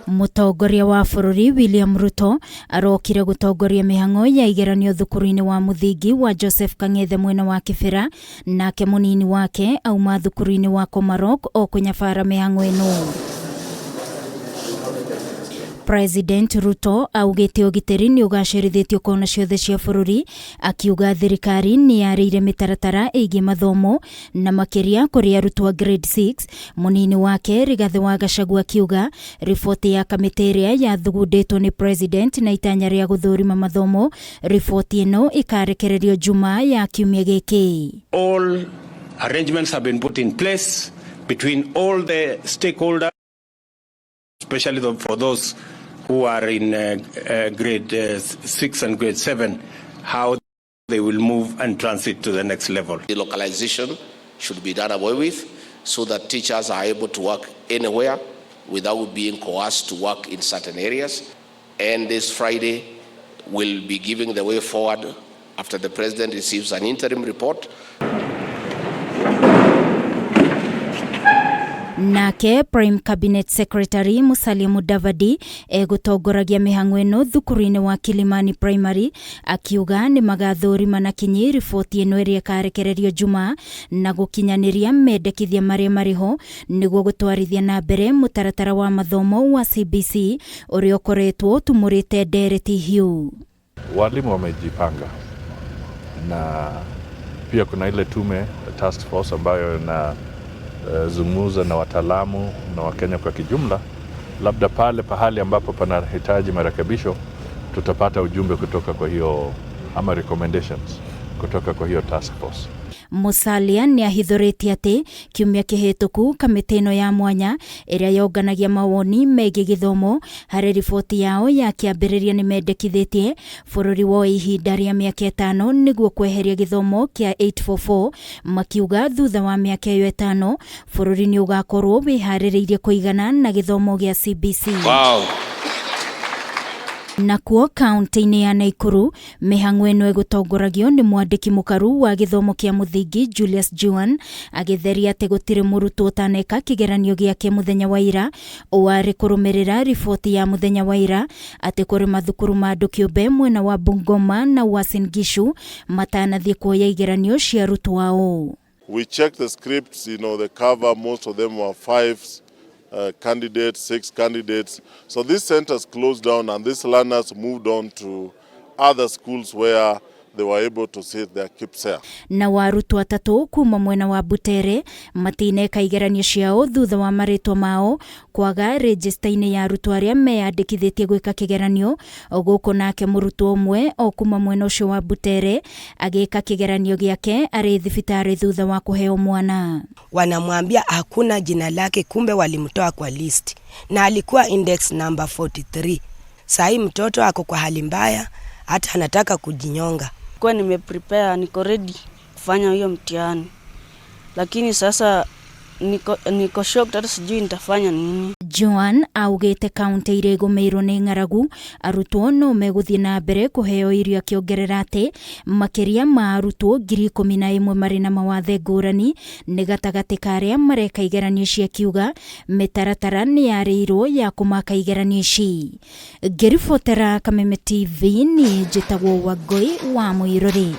Mutongoria wa bururi William Ruto arokire gutongoria mihango ya Igeranio thukuru-ini wa muthingi wa Joseph Kang'ethe mwena wa Kibra, nake munini wake auma thukuru-ini wa Komarock o kunyabara mihango ino. President Ruto augite ugiteri ni ugacirithitio kona ciothe cia bururi, akiuga thirikari ni yarire mitaratara igi mathomo na makiria kuri arutwo a grade 6. Munini wake Rigathi Gachagua akiuga ripoti ya kamiti iria yathugunditwo ni president na itanya ria guthurima mathomo, ripoti ino ikarekererio Jumaa ya kiumia giki. All arrangements have been put in place between all the stakeholders, especially for those who are in grade 6 and grade 7, how they will move and transit to the next level. The localization should be done away with so that teachers are able to work anywhere without being coerced to work in certain areas. And this Friday we'll be giving the way forward after the President receives an interim report. Nake Prime Cabinet Secretary Musalia Mudavadi egutongoragia mihango ino thukuru-ini wa Kilimani Primary, akiuga ni magathurima na kinyi ripoti ino iria ikarekererio Jumaa na gukinyaniria mendekithia maria mariho niguo gutwarithia na mbere mutaratara wa mathomo wa CBC uria ukoretwo tumurite ndereti hiu. Walimu wamejipanga na pia kuna ile tume task force ambayo na zungumza na wataalamu na Wakenya kwa kijumla. Labda pahali ambapo panahitaji marekebisho tutapata ujumbe kutoka kwa hiyo ama recommendations kutoka kwa hiyo task force. Musalia ni ahithuritie ati kiumia kihituku kamiti ino ya mwanya iria yonganagia mawoni megie githomo hari riboti yao ya kiambiriria ni mendekithitie bururi wo ihinda ria miaka 5 niguo kweheria githomo kia 844, makiuga thutha wa miaka 5 bururi ni ugakorwo wihaririirie kuigana na githomo gia CBC. Wow. Nakuo kaunti-ini ya Nakuru mihango ino egutongoragio ni mwandiki mukaru wa githomo kia muthingi Julius Juan, agitheria ati gutire murutwo utaneka kigeranio giake muthenya wa ira, wari kurumirira ripoti ya muthenya wa ira ati kuri mathukuru ma andu kiumbe mwena wa Bungoma na Uasin Gishu matanathie kuoya igeranio cia arutwo ao. We checked the scripts, the cover, most of them were 5 candidates, 6 candidates. So these centers closed down and these learners moved on to other schools where they were able to sit their KIPSEA. Na warutwo atatu kuma mwena wa Butere matineka igeranio ciao thutha wa maritwa mao kwaga register-ini ya arutwo aria meyandikithitie gwika kigeranio, guku nake murutwo umwe o kuma mwena ucio wa Butere agika kigeranio giake ari thibitari thutha wa kuheo mwana. Wanamwambia hakuna jina lake, kumbe walimtoa kwa list na alikuwa index number 43. Sahi mtoto ako kwa hali mbaya, hata anataka kujinyonga. Kwa nimeprepare, niko ready kufanya hiyo mtihani, lakini sasa niko shocked, hata sijui nitafanya nini. Joan augite kaunti ire gumeirwo ni ng'aragu, arutwo no meguthie na mbere kuheo irio, akiongerera ati makiria ma arutwo 11,000 mari na mawathe ngurani ni gatagati karia mareka igeranio cia, kiuga mitaratara ni yarirwo ya kumaka igeranio ici. Ngiribotera Kameme TV ni njitagwo Wangui wa Mwiruri.